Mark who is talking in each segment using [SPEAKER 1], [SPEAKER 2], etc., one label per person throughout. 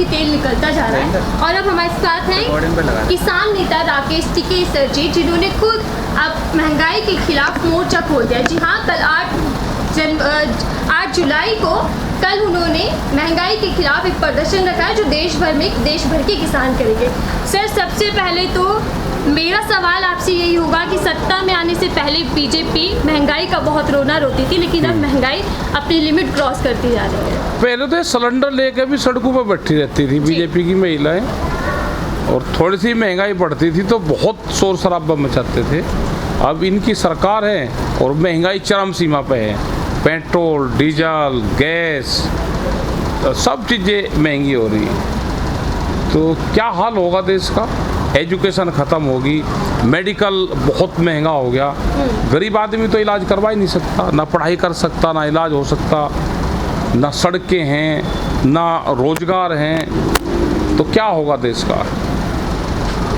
[SPEAKER 1] ही तेल निकलता जा रहा है। और अब हमारे साथ हैं किसान नेता राकेश टिकेसर जी, जिन्होंने खुद अब महंगाई के खिलाफ मोर्चा खोल दिया। जी हाँ, कल 8 जुलाई को कल उन्होंने महंगाई के खिलाफ एक प्रदर्शन रखा है जो देश भर के किसान करेंगे। सर, सबसे पहले तो मेरा सवाल आपसे यही होगा कि सत्ता में आने से पहले बीजेपी महंगाई का बहुत रोना रोती थी, लेकिन अब महंगाई अपनी लिमिट क्रॉस करती जा रही है।
[SPEAKER 2] पहले तो सिलेंडर लेकर भी सड़कों पर बैठी रहती थी बीजेपी की महिलाएं, और थोड़ी सी महंगाई बढ़ती थी तो बहुत शोर शराबा मचाते थे। अब इनकी सरकार है और महंगाई चरम सीमा पे है। पेट्रोल, डीजल, गैस, सब चीज़ें महंगी हो रही हैं। तो क्या हाल होगा देश का? एजुकेशन ख़त्म होगी, मेडिकल बहुत महंगा हो गया, गरीब आदमी तो इलाज करवा ही नहीं सकता, ना पढ़ाई कर सकता, ना इलाज हो सकता, ना सड़कें हैं, ना रोजगार हैं। तो क्या होगा देश का?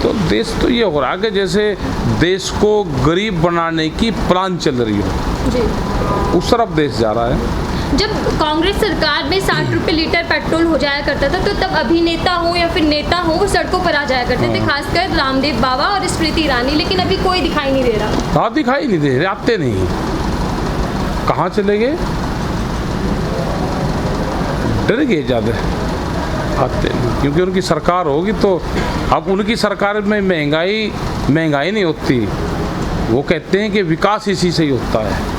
[SPEAKER 2] तो देश तो ये हो रहा है कि जैसे देश को गरीब बनाने की प्लान चल रही हो
[SPEAKER 1] जी।
[SPEAKER 2] उस तरफ देश जा रहा है।
[SPEAKER 1] जब कांग्रेस सरकार में 60 रुपये लीटर पेट्रोल हो जाया करता था, तो तब अभिनेता हो या फिर नेता हो वो सड़कों पर आ जाया करते थे, खासकर रामदेव बाबा और स्मृति ईरानी, लेकिन अभी कोई दिखाई नहीं दे रहा।
[SPEAKER 2] हाँ, दिखाई नहीं दे रहे, आते नहीं। कहाँ चले गए? डर गए ज़्यादा, आते नहीं, क्योंकि उनकी सरकार होगी तो अब उनकी सरकार में महंगाई नहीं होती। वो कहते हैं कि विकास इसी से ही होता है।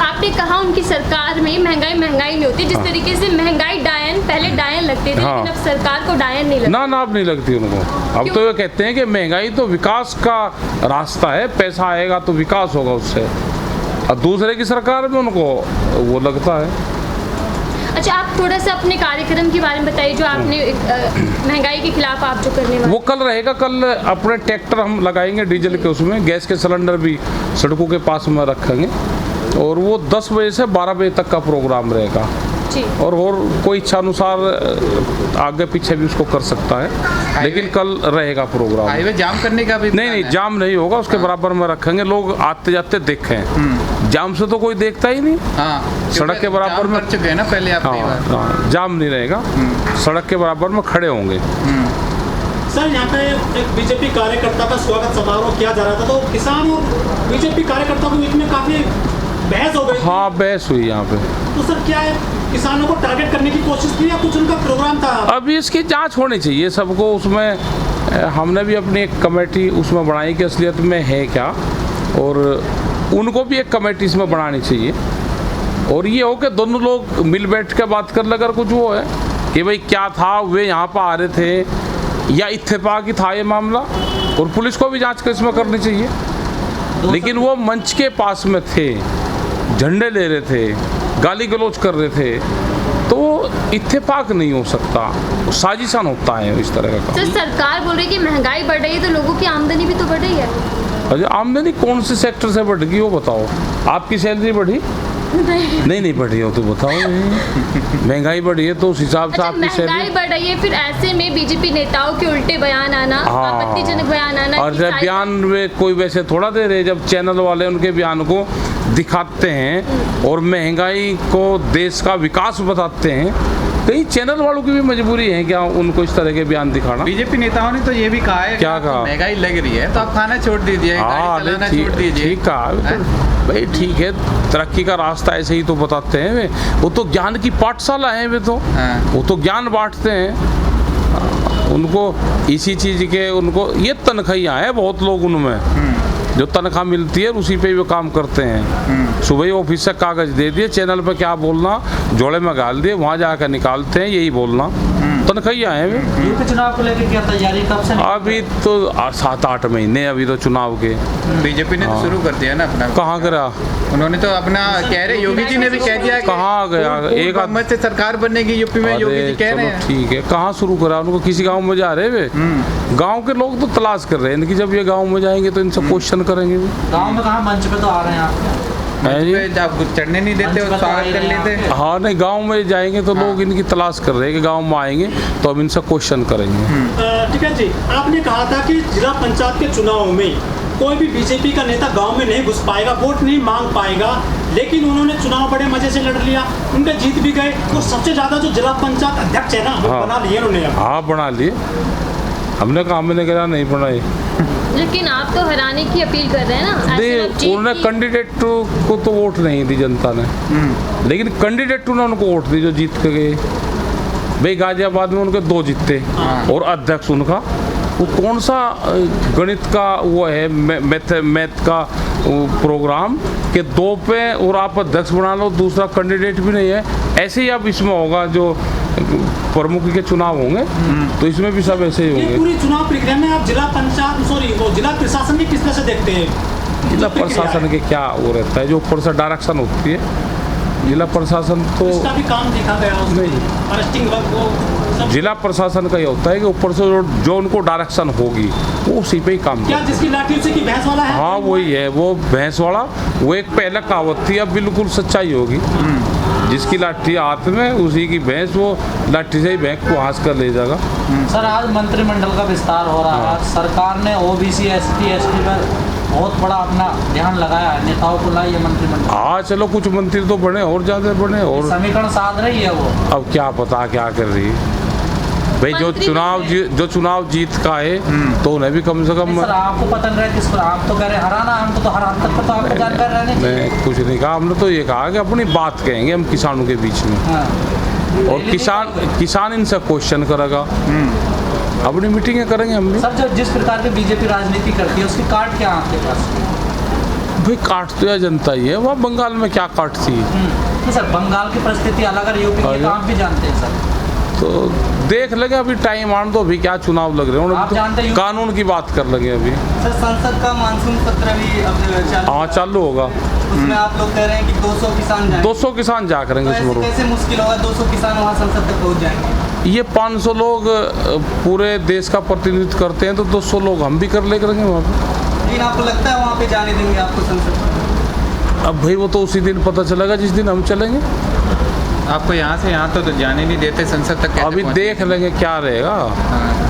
[SPEAKER 1] आपने कहा उनकी सरकार में महंगाई नहीं होती, जिस तरीके से महंगाई पहले डायन लगते थे, लेकिन अब सरकार को डायन नहीं लगती।
[SPEAKER 2] ना अब नहीं लगती उनको। अब तो ये कहते हैं कि महंगाई तो विकास का रास्ता है, पैसा आएगा तो विकास होगा उससे। अब दूसरे की सरकार में उनको वो लगता है।
[SPEAKER 1] अच्छा, आप थोड़ा सा अपने कार्यक्रम के बारे में बताइए, जो आपने महंगाई के खिलाफ आप जो करने वाले।
[SPEAKER 2] वो कल रहेगा। कल अपने ट्रैक्टर हम लगाएंगे डीजल के, उसमें गैस के सिलेंडर भी सड़कों के पास में रखेंगे, और वो 10 बजे से 12 बजे तक का प्रोग्राम रहेगा
[SPEAKER 1] जी।
[SPEAKER 2] और कोई इच्छा अनुसार आगे पीछे भी उसको कर सकता है, लेकिन कल रहेगा प्रोग्राम।
[SPEAKER 3] हाईवे जाम करने का भी
[SPEAKER 2] नहीं, जाम नहीं होगा, उसके बराबर में रखेंगे, लोग आते जाते देखें। जाम से तो कोई देखता ही नहीं। सड़क के बराबर में
[SPEAKER 3] चुके हैं ना पहले आप।
[SPEAKER 2] जाम नहीं रहेगा, सड़क के बराबर में खड़े होंगे।
[SPEAKER 4] सर, यहाँ पे एक बीजेपी कार्यकर्ता का स्वागत समारोह किया जा रहा था, तो किसान और बीजेपी कार्यकर्ता के बीच में काफी बहस हो गई।
[SPEAKER 2] हाँ, बहस हुई यहाँ पे।
[SPEAKER 4] तो सर क्या है, किसानों को टारगेट करने की कोशिश की या कुछ उनका प्रोग्राम था?
[SPEAKER 2] अभी इसकी जांच होनी चाहिए सबको। उसमें हमने भी अपनी एक कमेटी उसमें बनाई कि असलियत में है क्या, और उनको भी एक कमेटी इसमें बनानी चाहिए, और ये हो कि दोनों लोग मिल बैठ के बात कर ले। अगर कुछ वो है कि भाई क्या था, वे यहाँ पर आ रहे थे या इत्तेफाक ही था ये मामला, और पुलिस को भी जांच इसमें करनी चाहिए। लेकिन वो मंच के पास में थे, झंडे ले रहे थे, गाली गलौज कर रहे थे, तो इत्तेफाक नहीं हो सकता, साजिशन होता है इस तरह का।
[SPEAKER 1] सर, सरकार बोल रही है कि महंगाई बढ़ रही है, तो लोगों की आमदनी भी तो बढ़ रही है।
[SPEAKER 2] अच्छा, आमदनी कौन से सेक्टर से बढ़ गई वो बताओ? आपकी सैलरी बढ़ी? नहीं बढ़ी हो तो बताओ। महंगाई बढ़ी है तो उस हिसाब से आपकी
[SPEAKER 1] महंगाई बढ़ रही है, फिर ऐसे में बीजेपी नेताओं के उल्टे बयान आना, आपत्तिजनक बयान आना।
[SPEAKER 2] और जब बयान में कोई वैसे थोड़ा दे रहे, जब चैनल वाले उनके बयान को दिखाते हैं और महंगाई को देश का विकास बताते हैं, कई चैनल वालों की भी मजबूरी है क्या उनको इस तरह के बयान दिखाना?
[SPEAKER 3] बीजेपी नेताओं ने तो ये भी कहा है,
[SPEAKER 2] क्या कहा?
[SPEAKER 3] महंगाई लग रही है तो आप खाना छोड़ दीजिए, गाड़ी चलाना छोड़ दीजिए।
[SPEAKER 2] ठीक कहा भाई, ठीक है, तरक्की का रास्ता ऐसे ही तो बताते हैं वे। वो तो ज्ञान की पाठशाला है, वे तो वो तो ज्ञान बांटते हैं। उनको इसी चीज़ के उनको ये तनख्वाहियाँ हैं, बहुत लोग उनमें जो तनख्वाह मिलती है उसी पे वो काम करते हैं। सुबह ही ऑफिस से कागज दे दिए, चैनल पे क्या बोलना, जोड़े में गाल दिए, वहाँ जाकर निकालते हैं, यही बोलना। तनख्वाहियाँ हैं।
[SPEAKER 5] यूपी चुनाव को लेकर क्या तैयारी कब से?
[SPEAKER 2] अभी तो 7-8 महीने अभी तो चुनाव के।
[SPEAKER 3] बीजेपी ने तो शुरू कर दिया ना अपना।
[SPEAKER 2] कहाँ करा?
[SPEAKER 3] उन्होंने तो अपना कह रहे, योगी जी ने भी कह दिया।
[SPEAKER 2] कहाँ गया? एक
[SPEAKER 3] बहुमत से सरकार बननेगी यूपी में, योगी जी कह रहे हैं।
[SPEAKER 2] ठीक है, कहाँ शुरू करा? उनको किसी गाँव में जा रहे वे? गाँव के लोग तो तलाश कर रहे हैं इनकी, जब ये गाँव में जाएंगे तो इनसे क्वेश्चन करेंगे।
[SPEAKER 5] गाँव में कहाँ, मंच पे तो आ रहे हैं आप?
[SPEAKER 3] जब चढ़ने नहीं देते और स्वागत कर लेते।
[SPEAKER 2] हाँ, नहीं, गांव में जाएंगे तो लोग इनकी तलाश कर रहे हैं कि गांव में आएंगे तो अब इनसे क्वेश्चन करेंगे।
[SPEAKER 4] ठीक है जी, आपने कहा था कि जिला पंचायत के चुनाव में कोई भी बीजेपी का नेता गांव में नहीं घुस पाएगा, वोट नहीं मांग पाएगा, लेकिन उन्होंने चुनाव बड़े मजे से लड़ लिया, उनके जीत भी गए। और सबसे ज़्यादा जो जिला पंचायत अध्यक्ष है ना, वो बना लिए उन्होंने।
[SPEAKER 2] हाँ बना लिए, हमने कहा मैंने कहा नहीं बनाए।
[SPEAKER 1] लेकिन आप तो हराने की अपील कर रहे हैं ना, ऐसे आप जीत
[SPEAKER 2] उन्होंने
[SPEAKER 1] की-
[SPEAKER 2] कैंडिडेट को तो वोट नहीं दी जनता ने, लेकिन कैंडिडेट ने उनको वोट दी जो जीत के गए। भाई गाजियाबाद में उनके 2 जीते और अध्यक्ष उनका, वो कौन सा गणित का वो है, मैथ का प्रोग्राम के 2 पे और आप अध्यक्ष बना लो, दूसरा कैंडिडेट भी नहीं है। ऐसे ही अब इसमें होगा जो प्रमुख के चुनाव होंगे, तो इसमें भी सब ऐसे ही
[SPEAKER 4] ये
[SPEAKER 2] होंगे।
[SPEAKER 4] पूरी चुनाव प्रक्रिया में आप जिला पंचायत वो जिला प्रशासन की किस तरह से देखते हैं?
[SPEAKER 2] जिला प्रशासन के क्या वो रहता है, जो ऊपर से डायरेक्शन होती है, जिला प्रशासन तो
[SPEAKER 4] इसका भी काम देखा गया उसमें, अरेस्टिंग वर्क वो सब।
[SPEAKER 2] जिला प्रशासन का ये होता है कि ऊपर से जो उनको डायरेक्शन होगी वो उसी पे ही काम
[SPEAKER 4] क्या
[SPEAKER 2] करता है।
[SPEAKER 4] जिसकी लाठी उसी की भैंस वाला है?
[SPEAKER 2] हाँ वही है, वो भैंस वाला, वो एक पहले कहावत थी, अब बिल्कुल सच्चाई होगी। जिसकी लाठी हाथ में उसी की भैंस, वो लाठी से ही भैंस को हाथ कर ले जाएगा।
[SPEAKER 5] सर आज मंत्रिमंडल का विस्तार हो रहा है, सरकार ने ओबीसी एसटी एसटी पर बहुत बड़ा अपना ध्यान लगाया है, नेताओं को लाइए मंत्रिमंडल।
[SPEAKER 2] हाँ चलो, कुछ मंत्री तो बने और ज़्यादा बने, और
[SPEAKER 5] समीकरण साध रही है वो।
[SPEAKER 2] अब क्या पता क्या कर रही है भाई। जो चुनाव जीत का है तो उन्हें भी कम से कम।
[SPEAKER 5] सर आपको पता नहीं रहा किसको, आप तो कह रहे हैं हराना, हमको तो हर हद तक तो आपको जानकारी रहनी चाहिए।
[SPEAKER 2] मैं कुछ नहीं कहा, हमने तो ये कहा कि अपनी बात कहेंगे हम किसानों के बीच में,
[SPEAKER 5] हाँ।
[SPEAKER 2] और किसान इनसे क्वेश्चन करेगा, अपनी मीटिंगें करेंगे हम भी।
[SPEAKER 5] सर जो जिस प्रकार की बीजेपी राजनीति करती है उसकी काट क्या आपके पास?
[SPEAKER 2] भाई काट तो यह जनता ही है, वह बंगाल में क्या काटती है।
[SPEAKER 5] नहीं सर, बंगाल की परिस्थिति अलग है, यूपी की, आप भी जानते हैं सर।
[SPEAKER 2] तो देख लेंगे, अभी टाइम आने दो, अभी क्या चुनाव लग रहे हैं,
[SPEAKER 5] आप जानते
[SPEAKER 2] तो
[SPEAKER 5] हैं
[SPEAKER 2] कानून की बात कर लेंगे अभी।
[SPEAKER 6] सर संसद का मानसून सत्र भी अब चालू,
[SPEAKER 2] हाँ चालू होगा,
[SPEAKER 6] उसमें आप लोग कह रहे हैं कि 200 किसान जाएंगे।
[SPEAKER 2] 200 किसान जा करेंगे
[SPEAKER 6] तो
[SPEAKER 2] इसमें।
[SPEAKER 6] ऐसे कैसे मुश्किल होगा 200 किसान वहाँ संसद तक पहुँच जाएंगे?
[SPEAKER 2] ये 500 लोग पूरे देश का प्रतिनिधित्व करते हैं, तो 200 लोग हम भी कर ले करेंगे वहाँ पे।
[SPEAKER 6] लेकिन आपको लगता है वहाँ पे जाने देंगे आपको संसद?
[SPEAKER 2] अब भाई वो तो उसी दिन पता चलेगा जिस दिन हम चलेंगे।
[SPEAKER 3] आपको यहाँ से यहाँ तो जाने नहीं देते संसद तक, कैसे
[SPEAKER 2] अभी
[SPEAKER 3] पहुँचेंगे?
[SPEAKER 2] देख लेंगे क्या रहेगा,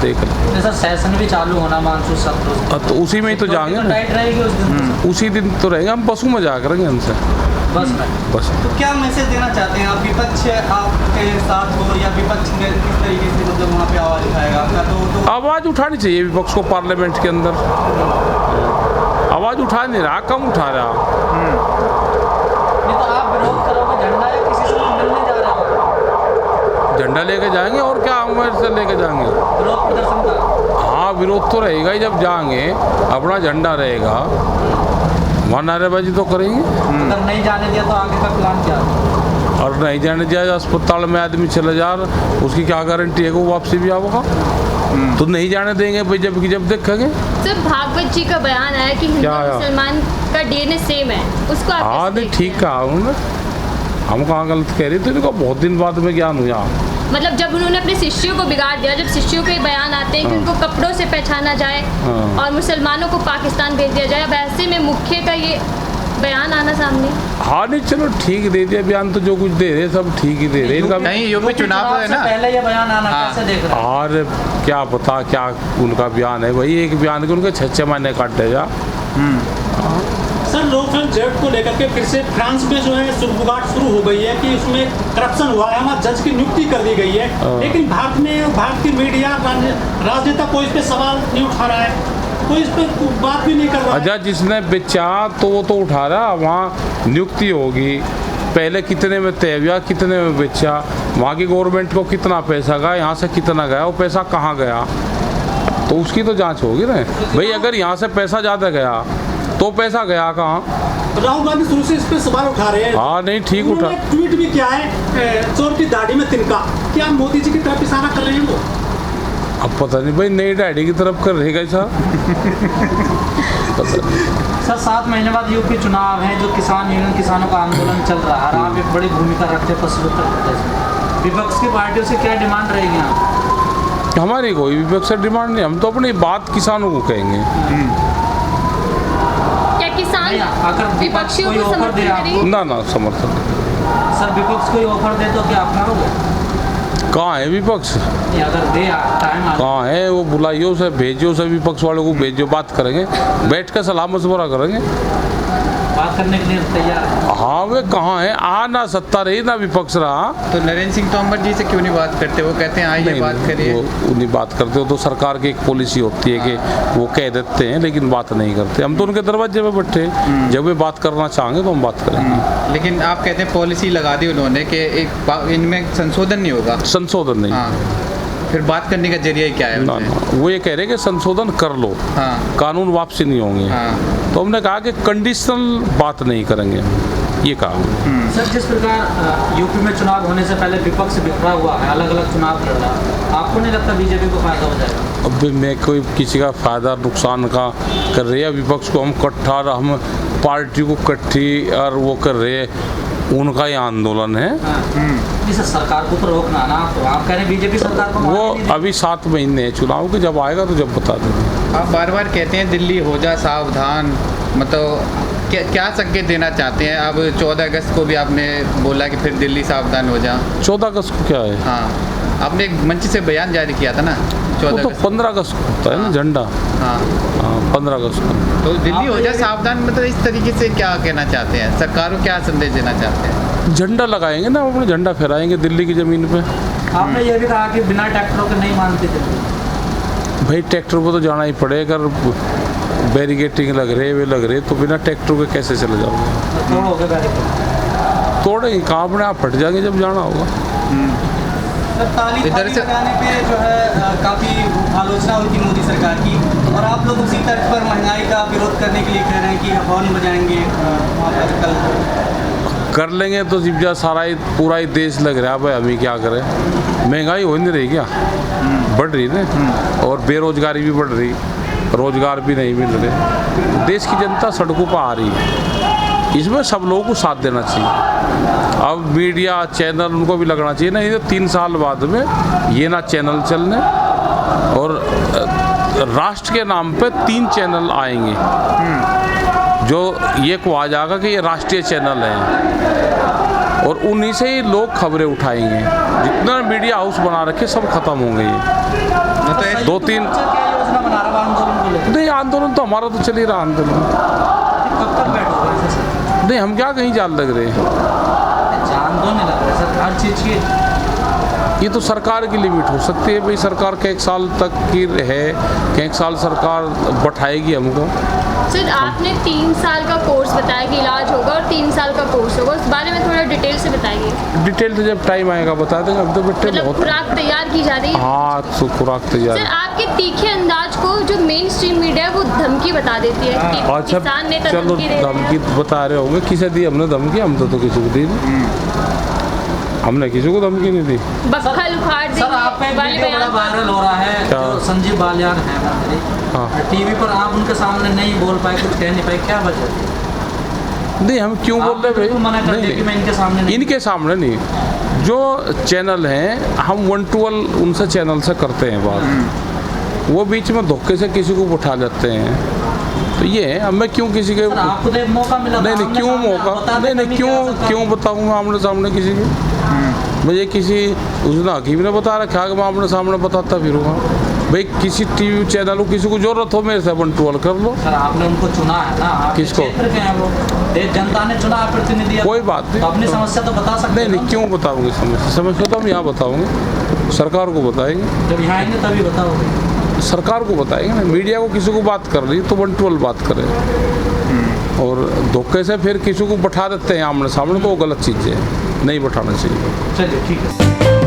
[SPEAKER 2] देख लेंगे।
[SPEAKER 5] नहीं सर, सेशन भी चालू होना मानसून सत्र,
[SPEAKER 2] तो उसी में ही तो जाएंगे
[SPEAKER 5] तो
[SPEAKER 2] ना,
[SPEAKER 5] टाइट रहेगी उस दिन।
[SPEAKER 2] उसी दिन तो रहेगा, हम बसों में जा करेंगे हमसे
[SPEAKER 5] बस में
[SPEAKER 2] बस।
[SPEAKER 6] तो क्या मैसेज देना चाहते हैं आप? विपक्ष आपके साथ हो या विपक्ष किस तरीके से मतलब वहाँ पे आवाज़ उठाएगा आपका? तो
[SPEAKER 2] आवाज़ उठानी चाहिए विपक्ष को पार्लियामेंट के अंदर। आवाज़ उठा नहीं रहा, कम उठा रहा।
[SPEAKER 5] नहीं तो आप विरोध करोगे झंडा या किसी से मिलने जा रहे हो?
[SPEAKER 2] झंडा लेके जाएंगे, और क्या हम से लेके जाएंगे।
[SPEAKER 5] विरोध प्रदर्शन का?
[SPEAKER 2] हाँ विरोध तो रहेगा ही, जब जाएंगे अपना झंडा रहेगा, वहाँ नारेबाजी तो करेंगे।
[SPEAKER 5] अगर नहीं जाने दिया तो आगे का प्लान क्या है?
[SPEAKER 2] और नहीं जाने दिया, अस्पताल में आदमी चले जा रहा, उसकी क्या गारंटी है कि वो वापसी भी आएगा। तो नहीं जाने देंगे भाई, जब देखेंगे।
[SPEAKER 1] सर भागवत जी का बयान आया कि हिंदू
[SPEAKER 2] क्या
[SPEAKER 1] और
[SPEAKER 2] आया?
[SPEAKER 1] मुसलमान का डीएनए सेम है, उसको आप
[SPEAKER 2] हाँ
[SPEAKER 1] कैसे
[SPEAKER 2] नहीं
[SPEAKER 1] देखते
[SPEAKER 2] ठीक
[SPEAKER 1] हैं?
[SPEAKER 2] कहा उन्होंने, हम कहाँ गलत कह रहे थे, इनको बहुत दिन बाद में ज्ञान हुआ।
[SPEAKER 1] मतलब जब उन्होंने अपने शिष्यों को बिगाड़ दिया, जब शिष्यों के बयान आते हैं कि उनको कपड़ों से पहचाना जाए
[SPEAKER 2] हाँ।
[SPEAKER 1] और मुसलमानों को पाकिस्तान भेज दिया जाए, अब ऐसे में मुख्य का ये बयान आना सामने।
[SPEAKER 2] हाँ नहीं चलो ठीक दे दिया बयान, तो जो कुछ दे रहे सब ठीक ही दे रहे इनका।
[SPEAKER 3] नहीं यूपी चुनाव है
[SPEAKER 5] से
[SPEAKER 3] ना,
[SPEAKER 5] पहले ये बयान आना
[SPEAKER 3] हाँ।
[SPEAKER 5] कैसे देख रहे हैं?
[SPEAKER 2] और क्या पता क्या उनका बयान है भाई, एक बयान के उनके 6 महीने काट दे जा।
[SPEAKER 4] सर लोकफेल जेट को लेकर के फिर से फ्रांस में जो है सुगबुगाहट शुरू हो गई है कि उसमें करप्शन हुआ है, वहाँ जज की नियुक्ति कर दी गई है, लेकिन भारत की मीडिया राजनेता कोई इस पे सवाल नहीं उठा रहा है, कोई इस पे बात भी नहीं कर रहा है।
[SPEAKER 2] अच्छा जिसने बेचा तो वो तो उठा रहा, वहाँ नियुक्ति होगी, पहले कितने में तय हुआ, कितने में बेचा, वहाँ की गवर्नमेंट को कितना पैसा गया, यहाँ से कितना गया, वो पैसा कहाँ गया, तो उसकी तो जांच होगी ना भाई। अगर यहाँ से पैसा ज़्यादा गया तो पैसा गया कहाँ?
[SPEAKER 4] राहुल गांधी शुरू से इस पे सवाल उठा रहे हैं।
[SPEAKER 2] हाँ नहीं ठीक उठा।
[SPEAKER 4] उन्होंने ट्वीट भी किया है, चोर की दाढ़ी में तिनका, क्या मोदी जी की तरफ इशारा कर रहे हैं वो?
[SPEAKER 2] अब पता नहीं भाई, नई दाढ़ी की तरफ कर रहेगा ऐसा।
[SPEAKER 5] सर 7 महीने बाद यूपी चुनाव है, जो किसान यूनियन किसानों का आंदोलन चल रहा है, आप एक बड़ी भूमिका रखते हैं पश्चिम उत्तर प्रदेश में, विपक्ष की पार्टियों से क्या डिमांड रहेगी आप?
[SPEAKER 2] हमारी कोई विपक्ष से डिमांड नहीं, हम तो अपनी बात किसानों को कहेंगे।
[SPEAKER 1] क्या किसान
[SPEAKER 5] नहीं, अगर विपक्ष
[SPEAKER 1] विपक्षियों
[SPEAKER 5] कोई
[SPEAKER 1] को
[SPEAKER 5] ऑफर
[SPEAKER 1] समर्थन
[SPEAKER 5] दे आपको,
[SPEAKER 1] करेंगे?
[SPEAKER 2] ना समर्थन।
[SPEAKER 5] सर विपक्ष कोई ऑफर दे तो क्या अपना लोगे?
[SPEAKER 2] कहाँ है विपक्ष,
[SPEAKER 5] ये अगर दे टाइम आ
[SPEAKER 2] कहाँ है वो, बुलाइयो से भेजियो से, विपक्ष वालों को भेजियो, बात करेंगे, बैठ कर सलाह मशवरा करेंगे।
[SPEAKER 5] बात करने के लिए तैयार है।
[SPEAKER 2] हाँ वे कहाँ है, ना सत्ता रही ना विपक्ष रहा।
[SPEAKER 3] तो नरेंद्र सिंह तोमर जी से क्यों नहीं बात करते? वो कहते हैं आइए बात करिए।
[SPEAKER 2] वो उन्हीं बात करते हो तो सरकार की एक पॉलिसी होती है कि वो कह देते हैं लेकिन बात नहीं करते। हम तो उनके दरवाजे पे बैठे, जब वे बात करना चाहेंगे तो हम बात करेंगे।
[SPEAKER 3] लेकिन आप कहते हैं पॉलिसी लगा दी उन्होंने कि इनमें संशोधन नहीं होगा।
[SPEAKER 2] संशोधन नहीं।
[SPEAKER 3] हाँ, फिर बात करने का जरिया ही क्या है
[SPEAKER 2] ना,
[SPEAKER 3] उनसे?
[SPEAKER 2] वो ये कह रहे हैं कि संशोधन कर लो,
[SPEAKER 3] हाँ।
[SPEAKER 2] कानून वापसी नहीं होंगे।
[SPEAKER 3] हाँ।
[SPEAKER 2] तो हमने कहा कि कंडीशनल बात नहीं करेंगे, ये कहा।
[SPEAKER 5] सर जिस प्रकार यूपी में चुनाव होने से पहले विपक्ष बिखरा हुआ है, अलग अलग चुनाव लड़ रहा है, आपको नहीं लगता बीजेपी को फायदा हो जाएगा?
[SPEAKER 2] अब मैं कोई किसी का फायदा नुकसान का कर रहे हैं, विपक्ष को हम इकट्ठा, हम पार्टी को इकट्ठी और वो कर रहे हैं, उनका ही आंदोलन है।
[SPEAKER 5] नहीं सर, सरकार को तो रोकना ना, तो आप कह रहे हैं बीजेपी सरकार को
[SPEAKER 2] वो अभी 7 महीने हैं चुनाव के, जब आएगा तो जब बता देंगे।
[SPEAKER 3] आप बार बार कहते हैं दिल्ली हो जा सावधान, मतलब क्या संकेत देना चाहते हैं? अब 14 अगस्त को भी आपने बोला कि फिर दिल्ली सावधान हो जा।
[SPEAKER 2] 14 अगस्त को क्या है?
[SPEAKER 3] हाँ, आपने एक मंच से बयान जारी किया था ना,
[SPEAKER 2] वो
[SPEAKER 3] 14
[SPEAKER 2] तो
[SPEAKER 3] अगस्त।
[SPEAKER 2] 15 अगस्त को होता है ना झंडा।
[SPEAKER 3] हाँ,
[SPEAKER 2] हाँ 15 अगस्त को।
[SPEAKER 3] तो दिल्ली हो जा सावधान, मतलब इस तरीके से क्या कहना चाहते हैं? सरकार को क्या संदेश देना चाहते हैं?
[SPEAKER 2] झंडा लगाएंगे ना, अपने झंडा फहराएंगे दिल्ली की ज़मीन पे।
[SPEAKER 5] आपने ये भी कहा कि बिना ट्रैक्टरों के नहीं मानते थे।
[SPEAKER 2] भाई ट्रैक्टर पर तो जाना ही पड़ेगा, बैरिकेटिंग लग रहे वे लग रहे, तो बिना ट्रैक्टर के कैसे चले जाओगे?
[SPEAKER 5] तोड़ोगे बैरिकेड?
[SPEAKER 2] तोड़ेंगे कहाँ, अपने आप फट जाएंगे जब जाना होगा।
[SPEAKER 6] ताली
[SPEAKER 3] इधर से
[SPEAKER 6] लगाने पे जो है काफ़ी आलोचना हुई थी मोदी सरकार की, और आप लोग उसी तर्ज पर महंगाई का विरोध करने के लिए कह रहे हैं कि हॉर्न बजाएंगे वहाँ पर कल।
[SPEAKER 2] कर लेंगे तो जिब्जा सारा ही पूरा ही देश लग रहा है, भाई हम ही क्या करें, महंगाई हो नहीं रही क्या, बढ़ रही ना, और बेरोजगारी भी बढ़ रही, रोजगार भी नहीं मिल रहे, देश की जनता सड़कों पर आ रही है, इसमें सब लोगों को साथ देना चाहिए। अब मीडिया चैनल उनको भी लगना चाहिए, नहीं तो 3 साल बाद में ये ना चैनल चलने, और राष्ट्र के नाम पे 3 चैनल आएंगे जो ये को आ जाएगा कि ये राष्ट्रीय चैनल है, और उन्हीं से ही लोग खबरें उठाएंगे। जितना मीडिया हाउस बना रखे सब खत्म होंगे ये। 2-3
[SPEAKER 5] क्या योजना बना रहा है आंदोलन को लेकर?
[SPEAKER 2] नहीं, आंदोलन तो हमारा तो चल ही रहा आंदोलन।
[SPEAKER 5] कब तक बैठोगे ऐसे सर?
[SPEAKER 2] नहीं, हम क्या कहीं जान लग रहे हैं,
[SPEAKER 5] जान दो नहीं लग रहा सर, हर चीज़ की
[SPEAKER 2] ये तो सरकार की लिमिट हो सकती है भाई, सरकार के 1 साल तक की है कि 1 साल सरकार बैठाएगी हमको।
[SPEAKER 1] सर आपने 3 साल का कोर्स बताया कि इलाज होगा और 3 साल का कोर्स होगा, उस बारे में थोड़ा डिटेल से बताइए।
[SPEAKER 2] डिटेल से जब टाइम आएगा बता देंगे, अब तो बेटे
[SPEAKER 1] मतलब
[SPEAKER 2] बहुत।
[SPEAKER 1] खुराक तैयार की जा रही है?
[SPEAKER 2] हाँ तो खुराक तैयार।
[SPEAKER 1] सर आपके तीखे अंदाज को जो मेन स्ट्रीम मीडिया है वो धमकी बता देती है कि
[SPEAKER 2] अच्छा
[SPEAKER 1] किसान नेता
[SPEAKER 2] चलो
[SPEAKER 1] धमकी दे रहे
[SPEAKER 2] धमकी
[SPEAKER 1] हैं।
[SPEAKER 2] बता रहे होंगे, किसे दी हमने धमकी? हम तो किसी को दी नहीं, हमने किसी को धमकी नहीं दी।
[SPEAKER 1] बक्खल उखाड़
[SPEAKER 5] सर आप पे
[SPEAKER 1] वाले
[SPEAKER 5] वीडियो बड़ा
[SPEAKER 1] बयान
[SPEAKER 5] वायरल हो रहा है,
[SPEAKER 2] क्या?
[SPEAKER 5] जो संजीव बालियान है मंत्री,
[SPEAKER 2] हाँ।
[SPEAKER 5] टीवी पर आप उनके सामने नहीं बोल पाए, कुछ कह नहीं पाए, क्या वजह थी?
[SPEAKER 2] नहीं, हम क्यों बोल रहे
[SPEAKER 5] बिल्कुल मना कर
[SPEAKER 2] भाई?
[SPEAKER 5] दिया कि मैं इनके सामने नहीं।
[SPEAKER 2] इनके सामने नहीं, जो चैनल हैं हम 1 to 1 उनसे चैनल से करते हैं बात, वो बीच में धोखे से किसी को उठा लेते हैं, तो ये है। अब मैं क्यों किसी के
[SPEAKER 5] सर आपको तो एक मौका मिला था,
[SPEAKER 2] नहीं
[SPEAKER 5] आमने
[SPEAKER 2] क्यों
[SPEAKER 5] सामने आप
[SPEAKER 2] मौका
[SPEAKER 5] बता दें
[SPEAKER 2] नहीं
[SPEAKER 5] कभी
[SPEAKER 2] क्यों
[SPEAKER 5] क्या सरकार-
[SPEAKER 2] क्यों बताऊंगा आमने सामने किसी के? मुझे किसी उसने हकीम ने बता रखा कि मैं आमने सामने बताता फिरूँगा? भाई किसी टीवी चैनल को किसी को जरूरत हो मेरे से 1 to 1 कर लो।
[SPEAKER 5] सर आपने उनको चुना है ना, आपके
[SPEAKER 2] किसको?
[SPEAKER 5] क्षेत्र के हैं वो, देश जनता ने चुना है प्रतिनिधि,
[SPEAKER 2] कोई बात नहीं।
[SPEAKER 5] तो अपनी समस्या तो बता सकते
[SPEAKER 2] नहीं
[SPEAKER 5] हैं
[SPEAKER 2] नहीं, क्यों बताऊंगी समस्या तो हम यहाँ बताऊंगे, सरकार को बताएंगे,
[SPEAKER 5] जब यहाँ आएंगे तभी बताओगे।
[SPEAKER 2] सरकार को बताएंगे ना। मीडिया को किसी को बात कर रही तो 1 to 1 बात करें, और धोखे से फिर किसी को बैठा देते हैं आमने सामने, तो वो गलत चीज़ है, नहीं बैठाना चाहिए।
[SPEAKER 5] चलिए ठीक है।